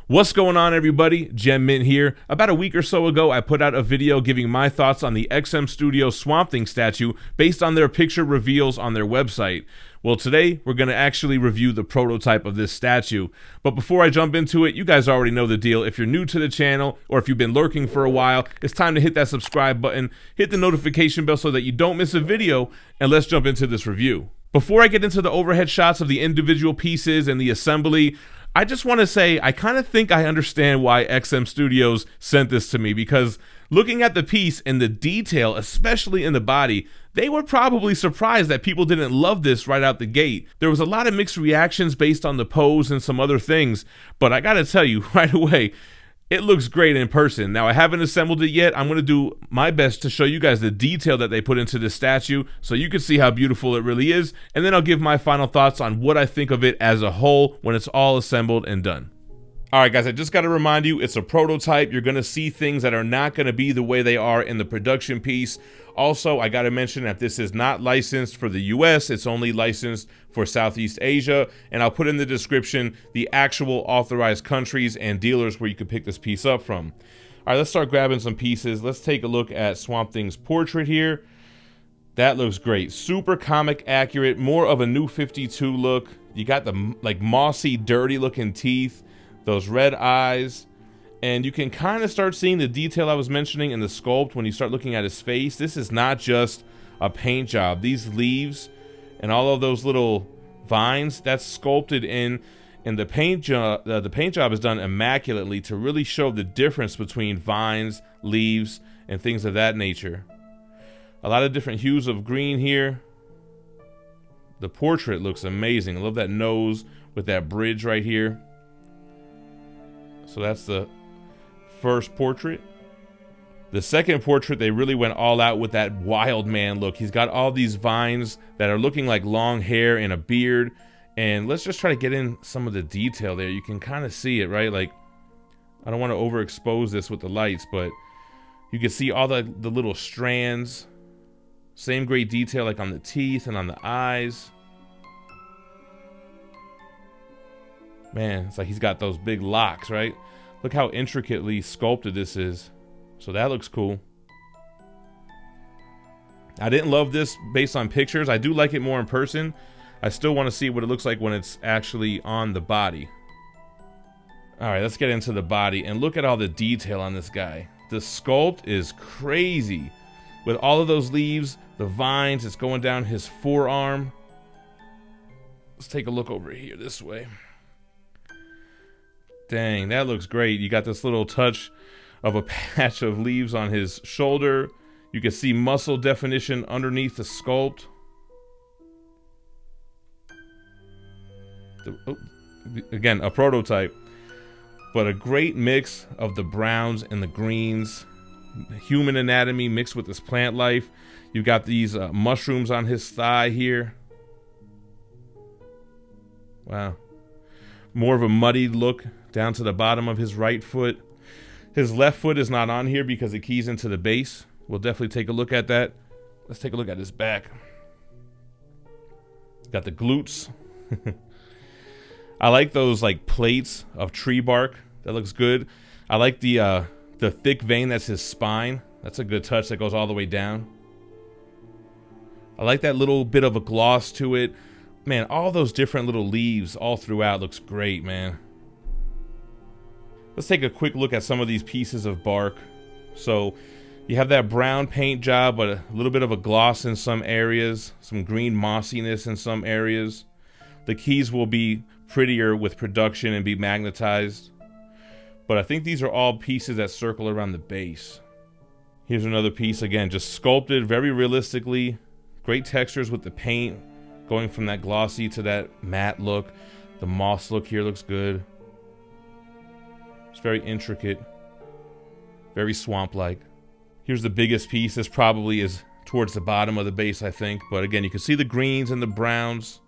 What's going on, everybody? Gem Mint here. About a week or so ago, I put out a video giving my thoughts on the XM Studio Swamp Thing statue based on their picture reveals on their website. Well, today we're going to actually review the prototype of this statue. But before I jump into it, you guys already know the deal. If you're new to the channel or if you've been lurking for a while, it's time to hit that subscribe button, hit the notification bell so that you don't miss a video, and let's jump into this review. Before I get into the overhead shots of the individual pieces and the assembly, I just want to say I kind of think I understand why XM Studios sent this to me, because looking at the piece and the detail, especially in the body, they were probably surprised that people didn't love this right out the gate. There was a lot of mixed reactions based on the pose and some other things, but I gotta tell you right away, it looks great in person. Now, I haven't assembled it yet. I'm going to do my best to show you guys the detail that they put into this statue so you can see how beautiful it really is, and then I'll give my final thoughts on what I think of it as a whole when it's all assembled and done. Alright guys, I just got to remind you, it's a prototype. You're going to see things that are not going to be the way they are in the production piece. Also, I got to mention that this is not licensed for the US, it's only licensed for Southeast Asia, and I'll put in the description the actual authorized countries and dealers where you can pick this piece up from. Alright, let's start grabbing some pieces. Let's take a look at Swamp Thing's portrait here. That looks great. Super comic accurate, more of a New 52 look. You got the like mossy, dirty looking teeth, those red eyes, and you can kind of start seeing the detail I was mentioning in the sculpt when you start looking at his face. This is not just a paint job. These leaves and all of those little vines, that's sculpted in, and the paint job is done immaculately to really show the difference between vines, leaves, and things of that nature. A lot of different hues of green here. The portrait looks amazing. I love that nose with that bridge right here. So that's the first portrait. The second portrait, they really went all out with that wild man look. He's got all these vines that are looking like long hair and a beard. And let's just try to get in some of the detail there. You can kind of see it, right? Like, I don't want to overexpose this with the lights, but you can see all the little strands. Same great detail like on the teeth and on the eyes. Man, it's like he's got those big locks, right? Look how intricately sculpted this is. So that looks cool. I didn't love this based on pictures. I do like it more in person. I still want to see what it looks like when it's actually on the body. Alright, let's get into the body and look at all the detail on this guy. The sculpt is crazy. With all of those leaves, the vines, it's going down his forearm. Let's take a look over here this way. Dang, that looks great. You got this little touch of a patch of leaves on his shoulder. You can see muscle definition underneath the sculpt. Again, a prototype, but a great mix of the browns and the greens. Human anatomy mixed with this plant life. You've got these mushrooms on his thigh here. Wow. More of a muddied look down to the bottom of his right foot. His left foot is not on here because it keys into the base. We'll definitely take a look at that. Let's take a look at his back. Got the glutes. I like those like plates of tree bark. That looks good. I like the thick vein that's his spine. That's a good touch that goes all the way down. I like that little bit of a gloss to it. Man, all those different little leaves all throughout looks great, man. Let's take a quick look at some of these pieces of bark. So you have that brown paint job, but a little bit of a gloss in some areas, some green mossiness in some areas. The keys will be prettier with production and be magnetized. But I think these are all pieces that circle around the base. Here's another piece, again, just sculpted very realistically. Great textures with the paint, going from that glossy to that matte look. The moss look here looks good. It's very intricate, very swamp-like. Here's the biggest piece. This probably is towards the bottom of the base, I think. But again, you can see the greens and the browns.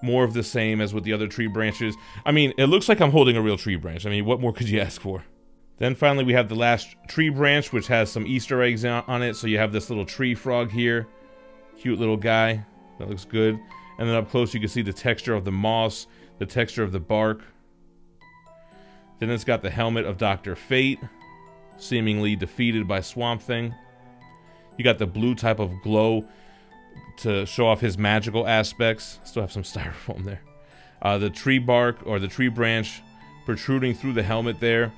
More of the same as with the other tree branches. I mean, it looks like I'm holding a real tree branch. I mean, what more could you ask for? Then finally, we have the last tree branch, which has some Easter eggs on it. So you have this little tree frog here. Cute little guy. That looks good. And then up close, you can see the texture of the moss, the texture of the bark. Then it's got the helmet of Dr. Fate, seemingly defeated by Swamp Thing. You got the blue type of glow to show off his magical aspects. Still have some styrofoam there. The tree bark or the tree branch protruding through the helmet there.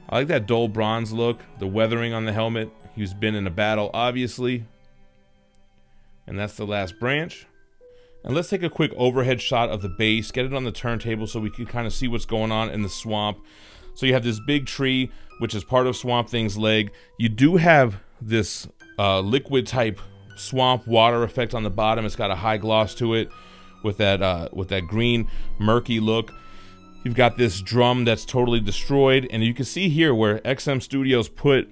I like that dull bronze look, the weathering on the helmet. He's been in a battle, obviously. And that's the last branch. And let's take a quick overhead shot of the base, get it on the turntable so we can kind of see what's going on in the swamp. So you have this big tree, which is part of Swamp Thing's leg. You do have this liquid type swamp water effect on the bottom. It's got a high gloss to it with that green murky look. You've got this drum that's totally destroyed, and you can see here where XM Studios put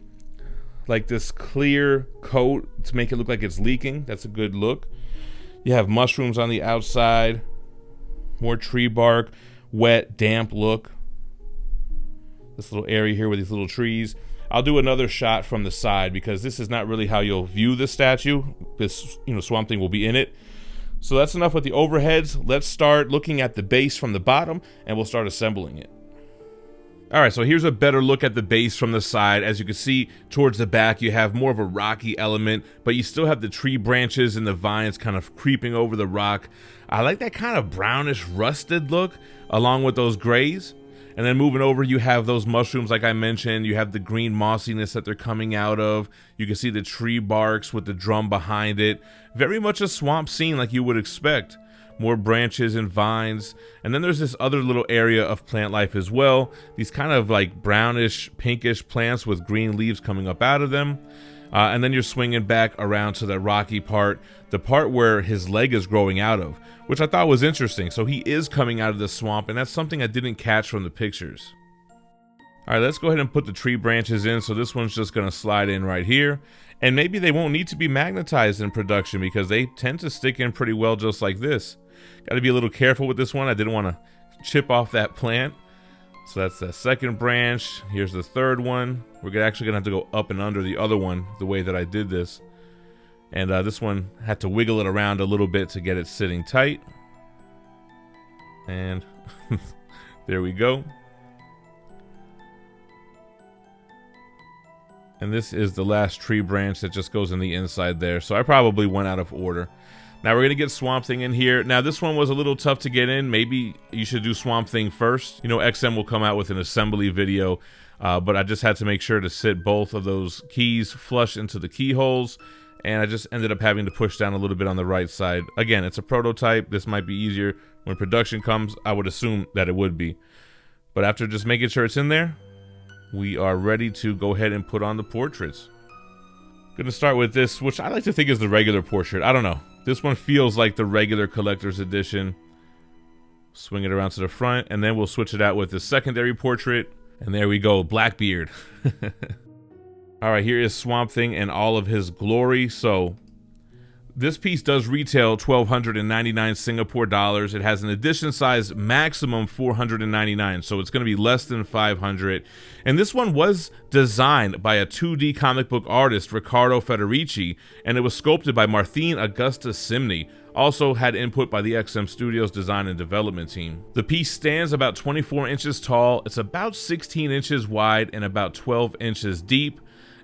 like this clear coat to make it look like it's leaking. That's a good look. You have mushrooms on the outside, more tree bark, wet, damp look. This little area here with these little trees. I'll do another shot from the side because this is not really how you'll view the statue. This, Swamp Thing will be in it. So that's enough with the overheads. Let's start looking at the base from the bottom and we'll start assembling it. All right, so here's a better look at the base from the side. As you can see towards the back, you have more of a rocky element, but you still have the tree branches and the vines kind of creeping over the rock. I like that kind of brownish rusted look along with those grays. And then moving over, you have those mushrooms like I mentioned. You have the green mossiness that they're coming out of. You can see the tree barks with the drum behind it. Very much a swamp scene like you would expect. More branches and vines. And then there's this other little area of plant life as well. These kind of like brownish, pinkish plants with green leaves coming up out of them. And then you're swinging back around to the rocky part, the part where his leg is growing out of, which I thought was interesting. So he is coming out of the swamp, and that's something I didn't catch from the pictures. All right, let's go ahead and put the tree branches in. So this one's just gonna slide in right here. And maybe they won't need to be magnetized in production because they tend to stick in pretty well just like this. Got to be a little careful with this one. I didn't want to chip off that plant. So that's the second branch. Here's the third one. We're actually gonna have to go up and under the other one the way that I did this. And this one had to wiggle it around a little bit to get it sitting tight. And there we go. And this is the last tree branch that just goes in the inside there. So I probably went out of order. Now we're going to get Swamp Thing in here. Now this one was a little tough to get in. Maybe you should do Swamp Thing first. XM will come out with an assembly video. But I just had to make sure to sit both of those keys flush into the keyholes. And I just ended up having to push down a little bit on the right side. Again, it's a prototype. This might be easier. When production comes, I would assume that it would be. But after just making sure it's in there, we are ready to go ahead and put on the portraits. Gonna start with this, which I like to think is the regular portrait. I don't know. This one feels like the regular collector's edition. Swing it around to the front, and then we'll switch it out with the secondary portrait. And there we go, Blackbeard. All right, here is Swamp Thing in all of his glory. So this piece does retail 1,299 Singapore dollars. It has an edition size maximum 499, so it's going to be less than 500. And this one was designed by a 2D comic book artist, Riccardo Federici, and it was sculpted by Martine Augusta Simney. Also had input by the XM Studios design and development team. The piece stands about 24 inches tall. It's about 16 inches wide and about 12 inches deep.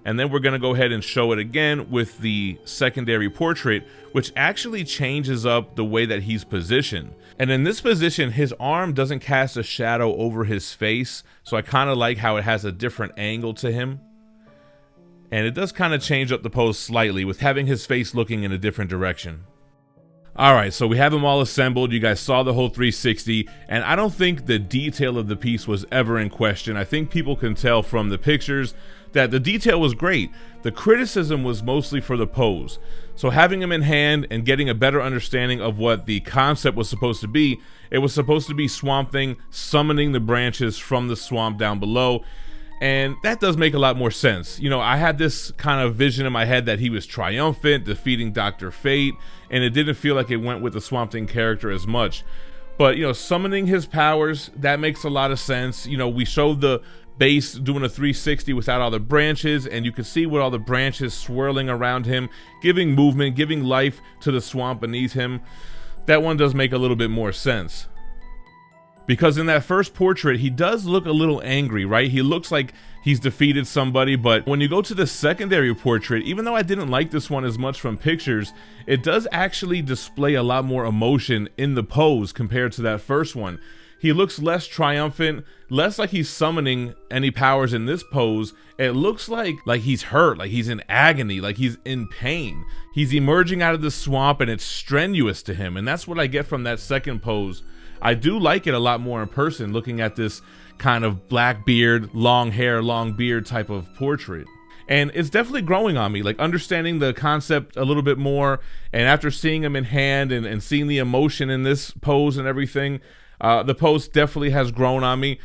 And then we're going to go ahead and show it again with the secondary portrait, which actually changes up the way that he's positioned. And in this position, his arm doesn't cast a shadow over his face. So I kind of like how it has a different angle to him. And it does kind of change up the pose slightly with having his face looking in a different direction. All right, so we have them all assembled. You guys saw the whole 360, and I don't think the detail of the piece was ever in question. I think people can tell from the pictures that the detail was great. The criticism was mostly for the pose. So having him in hand and getting a better understanding of what the concept was supposed to be, it was supposed to be Swamp Thing summoning the branches from the swamp down below. And that does make a lot more sense. I had this kind of vision in my head that he was triumphant, defeating Dr. Fate, and it didn't feel like it went with the Swamp Thing character as much. But, summoning his powers, that makes a lot of sense. We showed the base doing a 360 without all the branches, and you can see with all the branches swirling around him, giving movement, giving life to the swamp beneath him. That one does make a little bit more sense. Because in that first portrait, he does look a little angry, right? He looks like he's defeated somebody, but when you go to the secondary portrait, even though I didn't like this one as much from pictures, it does actually display a lot more emotion in the pose compared to that first one. He looks less triumphant, less like he's summoning any powers in this pose. It looks like he's hurt, like he's in agony, like he's in pain. He's emerging out of the swamp and it's strenuous to him, and that's what I get from that second pose. I do like it a lot more in person, looking at this kind of black beard, long hair, long beard type of portrait. And it's definitely growing on me, like understanding the concept a little bit more, and after seeing him in hand and seeing the emotion in this pose and everything, the pose definitely has grown on me.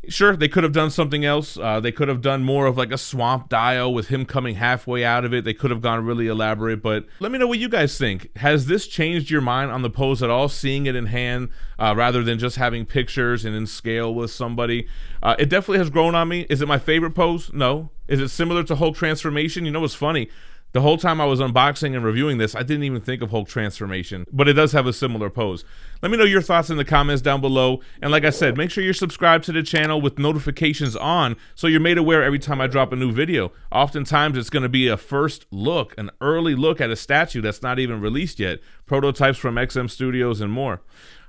Sure, they could have done something else. They could have done more of like a swamp dio with him coming halfway out of it. They could have gone really elaborate, but let me know what you guys think. Has this changed your mind on the pose at all, seeing it in hand rather than just having pictures and in scale with somebody? It definitely has grown on me. Is it my favorite pose? No. Is it similar to Hulk transformation? You know what's funny? The whole time I was unboxing and reviewing this, I didn't even think of Hulk transformation, but it does have a similar pose. Let me know your thoughts in the comments down below. And like I said, make sure you're subscribed to the channel with notifications on so you're made aware every time I drop a new video. Oftentimes it's going to be a first look, an early look at a statue that's not even released yet, prototypes from XM Studios and more.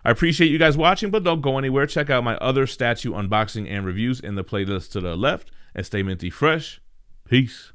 I appreciate you guys watching, but don't go anywhere. Check out my other statue unboxing and reviews in the playlist to the left, and stay minty fresh. Peace.